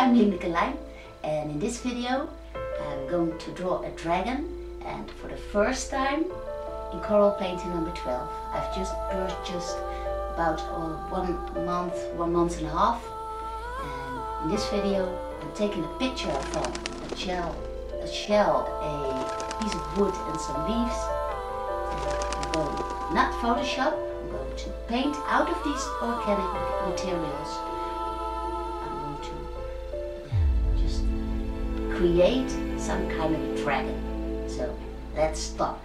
I'm Lineke Lijn, and in this video I'm going to draw a dragon, and for the first time in Corel painting number 12. I've just purchased about 1 month and a half, and in this video I'm taking a picture from a shell, a piece of wood and some leaves. And I'm going, not Photoshop, I'm going to paint out of these organic materials. Create some kind of dragon. So let's start.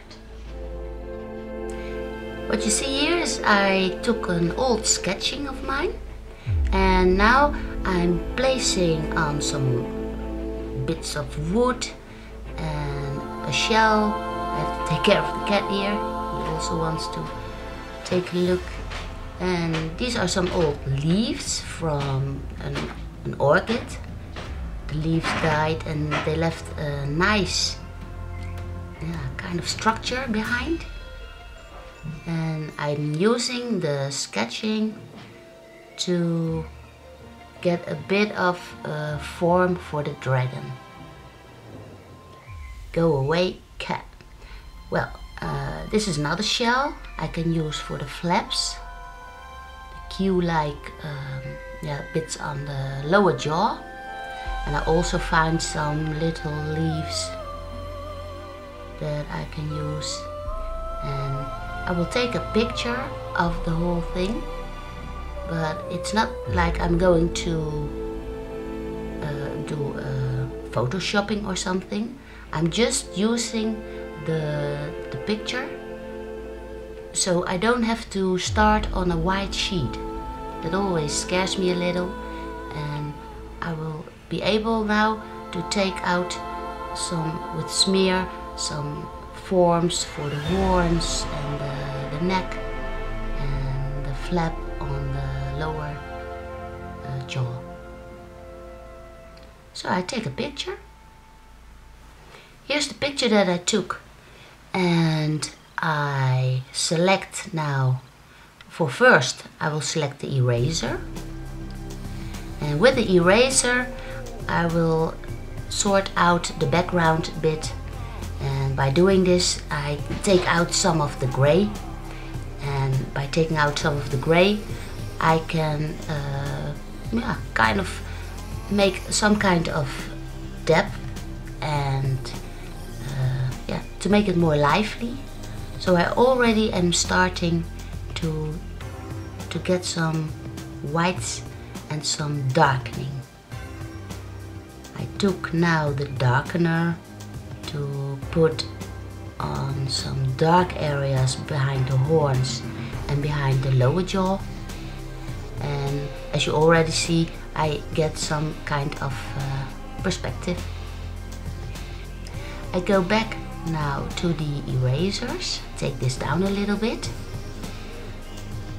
What you see here is I took an old sketching of mine, and now I'm placing on some bits of wood and a shell. I have to take care of the cat here. He also wants to take a look. And these are some old leaves from an orchid. The leaves died and they left a nice kind of structure behind, and I'm using the sketching to get a bit of form for the dragon. Go away, cat. Well, this is another shell I can use for the flaps, the queue-like bits on the lower jaw. And I also found some little leaves that I can use, and I will take a picture of the whole thing, but it's not like I'm going to do photoshopping or something. I'm just using the picture, so I don't have to start on a white sheet. That always scares me a little, and I will be able now to take out with smear some forms for the horns and the neck and the flap on the lower jaw. So I take a picture. Here's the picture that I took, and I select now. For first I will select the eraser, and with the eraser I will sort out the background a bit, and by doing this I take out some of the gray, and by taking out some of the gray I can kind of make some kind of depth and to make it more lively. So I already am starting to get some whites and some darkening. I took now the darkener to put on some dark areas behind the horns and behind the lower jaw, and as you already see I get some kind of perspective. I go back now to the erasers, take this down a little bit,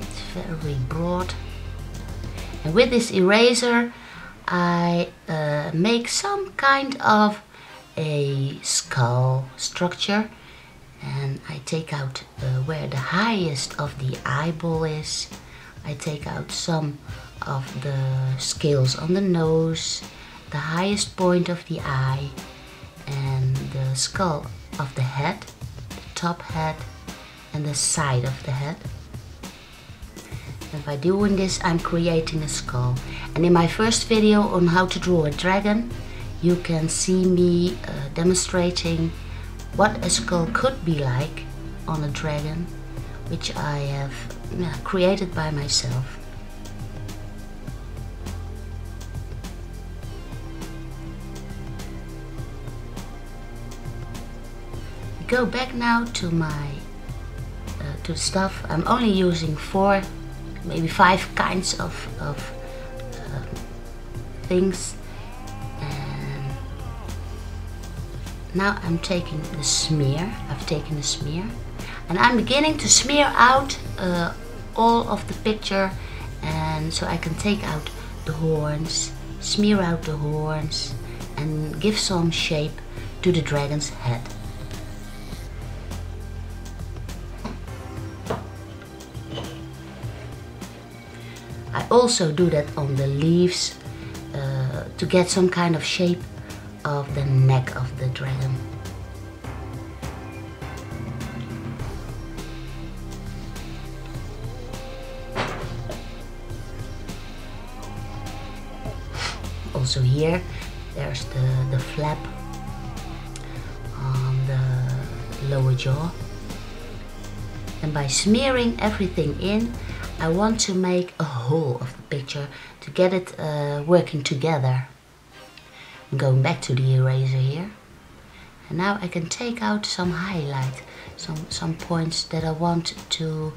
it's very broad, and with this eraser I make some kind of a skull structure, and I take out where the highest of the eyeball is. I take out some of the scales on the nose, the highest point of the eye, and the skull of the head, the top head and the side of the head. And by doing this I'm creating a skull. And in my first video on how to draw a dragon, you can see me demonstrating what a skull could be like on a dragon, which I have created by myself. Go back now to my to stuff. I'm only using 4, maybe 5 kinds of things, and now I'm taking the smear. I've taken the smear, and I'm beginning to smear out all of the picture, and so I can take out the horns, smear out the horns, and give some shape to the dragon's head. I also do that on the leaves to get some kind of shape of the neck of the dragon. Also here, there's the flap on the lower jaw. And by smearing everything in, I want to make a whole of the picture to get it working together. I'm going back to the eraser here. And now I can take out some highlight, some points that I want to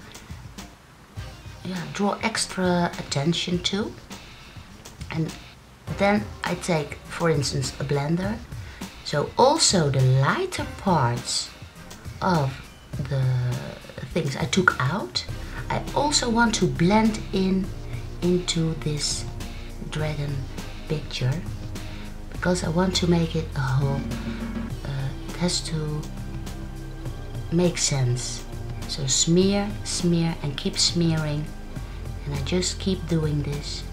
draw extra attention to. And then I take, for instance, a blender. So also the lighter parts of the things I took out, I also want to blend into this dragon picture, because I want to make it a whole. It has to make sense. So smear, smear, and keep smearing, and I just keep doing this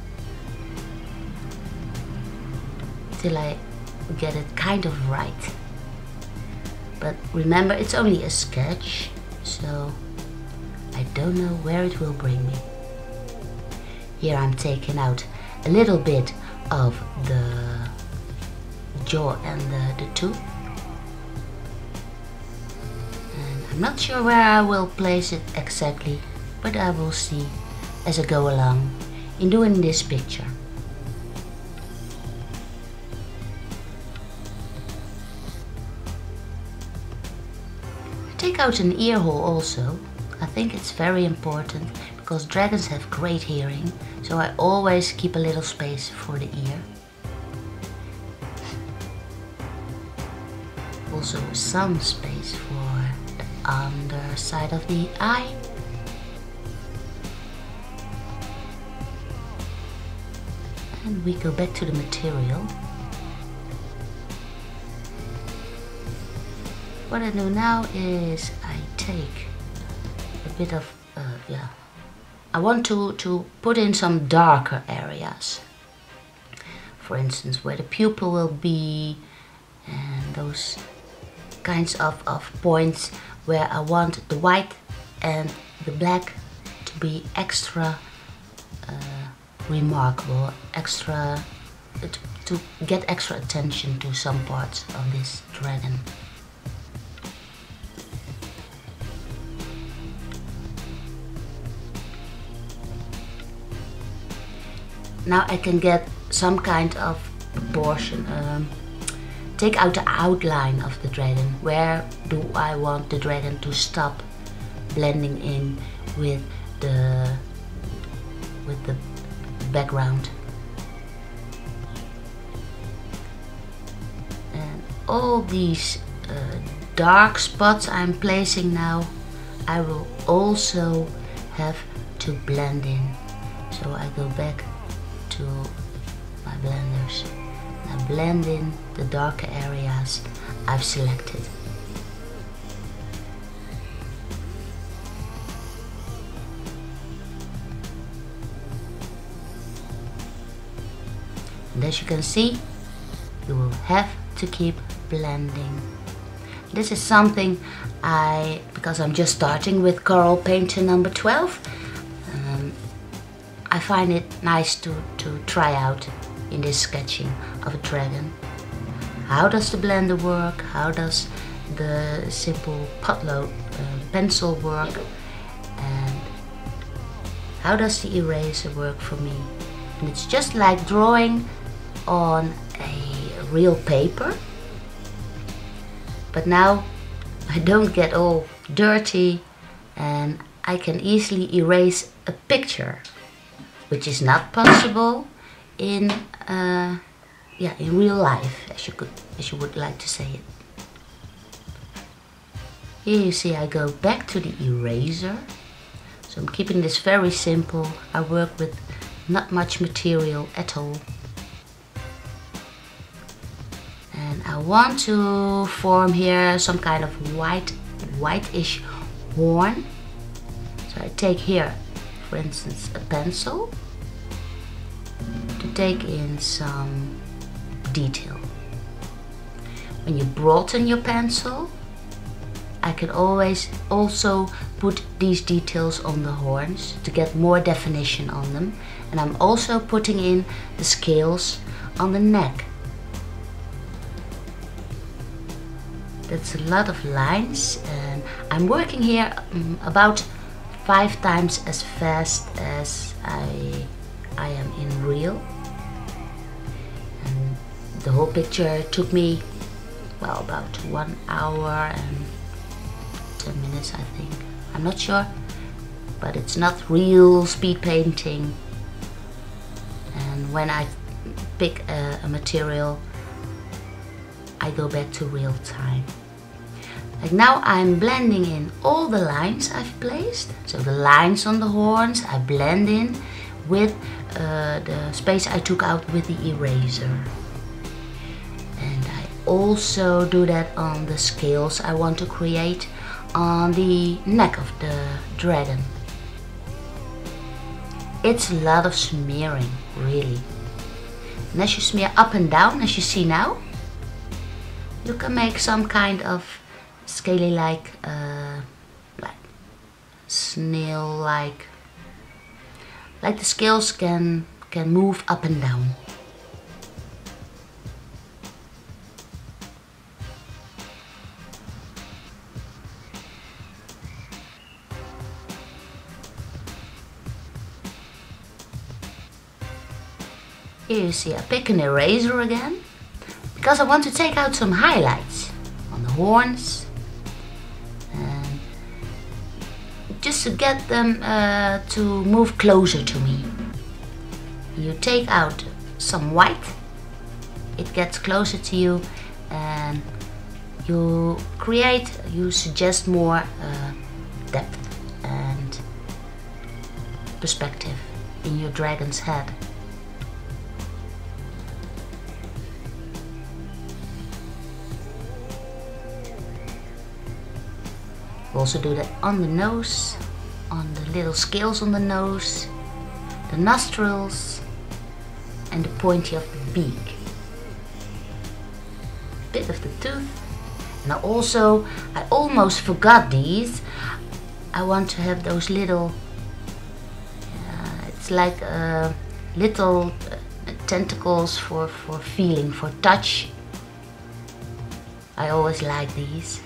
till I get it kind of right. But remember, it's only a sketch, so I don't know where it will bring me. Here I'm taking out a little bit of the jaw and the tooth. And I'm not sure where I will place it exactly, but I will see as I go along in doing this picture. Take out an ear hole also. I think it's very important because dragons have great hearing, so I always keep a little space for the ear. Also some space for the underside of the eye. And we go back to the material. What I do now is I take a bit of, I want to put in some darker areas. For instance, where the pupil will be, and those kinds of points where I want the white and the black to be extra remarkable, extra to get extra attention to some parts of this dragon. Now I can get some kind of proportion, take out the outline of the dragon. Where do I want the dragon to stop blending in with the background? And all these dark spots I'm placing now, I will also have to blend in. So I go back to my blenders. I blend in the darker areas I've selected. And as you can see, you will have to keep blending. This is something because I'm just starting with Corel Painter number 12, I find it nice to try out in this sketching of a dragon. How does the blender work? How does the simple potload pencil work? And how does the eraser work for me? And it's just like drawing on a real paper. But now I don't get all dirty and I can easily erase a picture, which is not possible in real life, as you would like to say it. Here you see I go back to the eraser. So I'm keeping this very simple. I work with not much material at all. And I want to form here some kind of whitish horn. So I take here, for instance, a pencil to take in some detail. When you broaden your pencil, I can always also put these details on the horns to get more definition on them. And I'm also putting in the scales on the neck. That's a lot of lines, and I'm working here about 5 times as fast as I am in real. And the whole picture took me, well, about 1 hour and 10 minutes, I think. I'm not sure, but it's not real speed painting. And when I pick a material, I go back to real time. Like now I'm blending in all the lines I've placed. So the lines on the horns I blend in with the space I took out with the eraser. And I also do that on the scales I want to create on the neck of the dragon. It's a lot of smearing, really. And as you smear up and down, as you see now, you can make some kind of scaly like snail like the scales can move up and down. Here you see I pick an eraser again because I want to take out some highlights on the horns, and just to get them to move closer to me. You take out some white, it gets closer to you, and you suggest more depth and perspective in your dragon's head. We also do that on the nose, on the little scales on the nose, the nostrils, and the pointy of the beak. A bit of the tooth. And I almost forgot these. I want to have those little, it's like little tentacles for feeling, for touch. I always like these.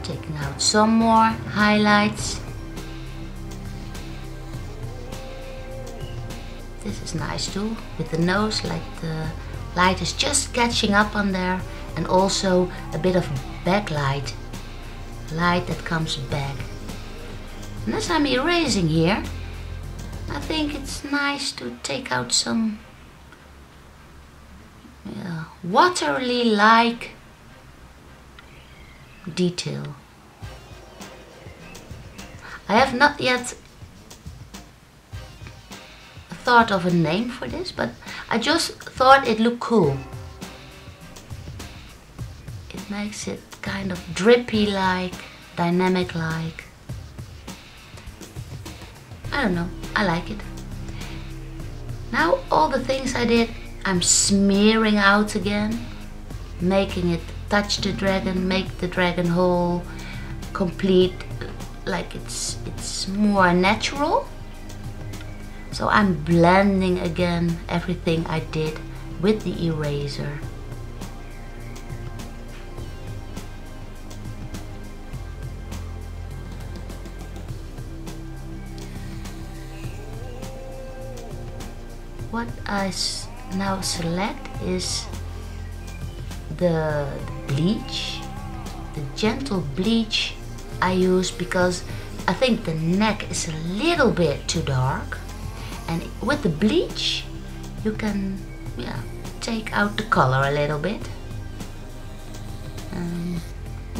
Taking out some more highlights. This is nice too, with the nose, like the light is just catching up on there, and also a bit of backlight, light that comes back. And as I'm erasing here, I think it's nice to take out some watery like detail. I have not yet thought of a name for this, but I just thought it looked cool. It makes it kind of drippy like, dynamic like. I don't know, I like it. Now all the things I did, I'm smearing out again, making it touch the dragon, make the dragon whole, complete, like it's more natural. So I'm blending again everything I did with the eraser. What I now select is the bleach, the gentle bleach I use because I think the neck is a little bit too dark, and with the bleach you can take out the color a little bit.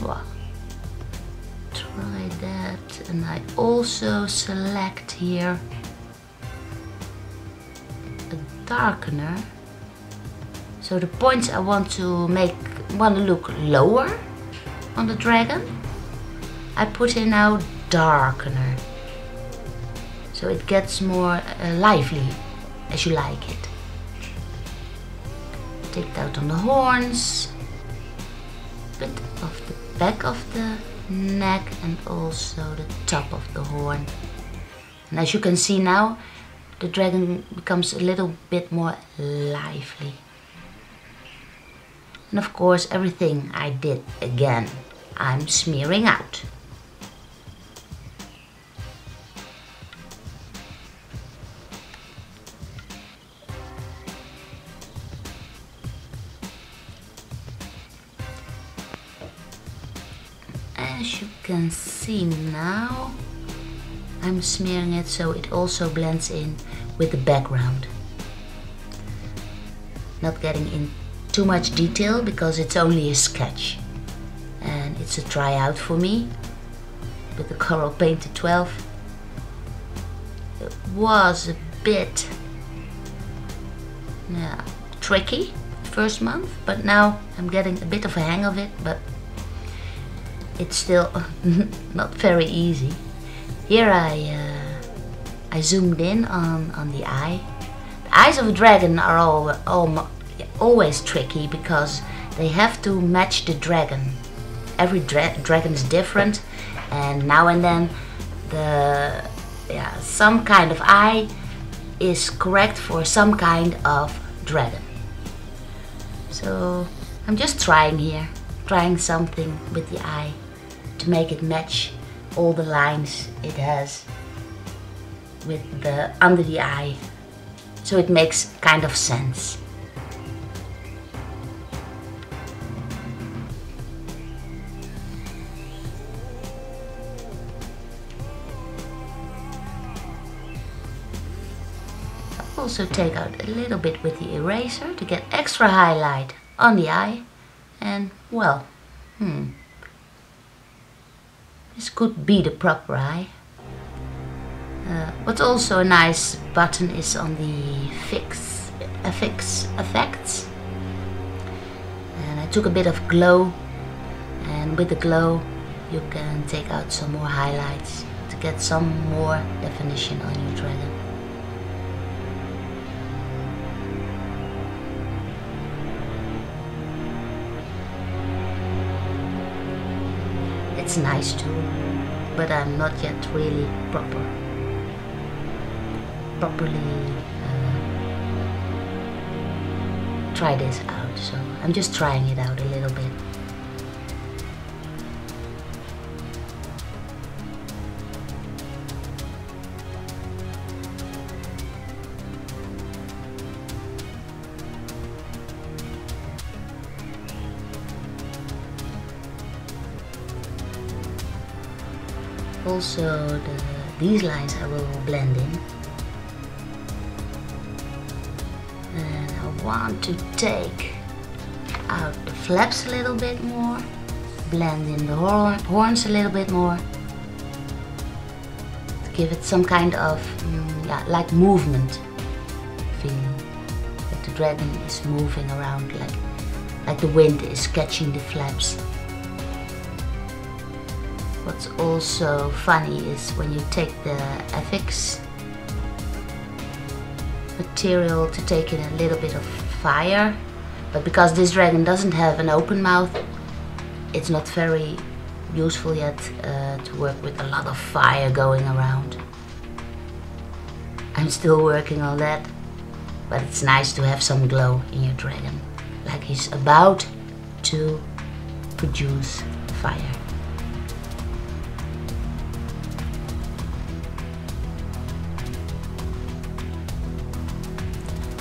Well, try that. And I also select here a darkener. So the points I want to look lower on the dragon, I put in now darkener. so it gets more lively as you like it. Take it out on the horns, bit of the back of the neck and also the top of the horn. And as you can see now, the dragon becomes a little bit more lively. And of course everything I did again, I'm smearing out. As you can see now, I'm smearing it so it also blends in with the background. Not getting in too much detail because it's only a sketch and it's a tryout for me with the Corel Painter 12. It was a bit tricky first month, but now I'm getting a bit of a hang of it, but it's still not very easy. Here I zoomed in on the eye. The eyes of a dragon are always tricky because they have to match the dragon. Every dragon is different, and now and then some kind of eye is correct for some kind of dragon. So I'm just trying something with the eye to make it match all the lines it has with the under the eye, so it makes kind of sense. I'll also take out a little bit with the eraser to get extra highlight on the eye, and well, this could be the proper eye. What's also a nice button is on the effects. And I took a bit of glow, and with the glow you can take out some more highlights to get some more definition on your dragon. It's nice too, but I'm not yet really properly try this out, so I'm just trying it out a little bit. Also these lines I will blend in, and I want to take out the flaps a little bit more, blend in the horns a little bit more, to give it some kind of like movement feeling, that the dragon is moving around like the wind is catching the flaps. What's also funny is when you take the FX material to take in a little bit of fire, but because this dragon doesn't have an open mouth, it's not very useful yet to work with a lot of fire going around. I'm still working on that, but it's nice to have some glow in your dragon, like he's about to produce fire.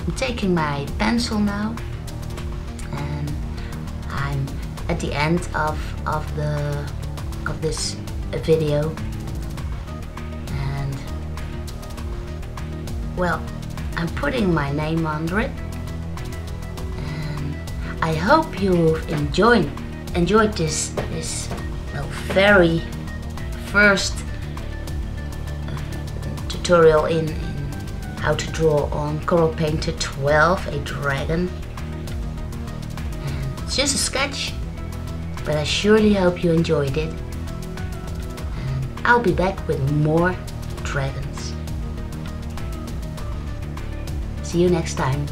I'm taking my pencil now, and I'm at the end of this video, and well, I'm putting my name under it, and I hope you've enjoyed this very first tutorial in how to draw on Corel Painter 12 a dragon. And it's just a sketch, but I surely hope you enjoyed it, and I'll be back with more dragons. See you next time.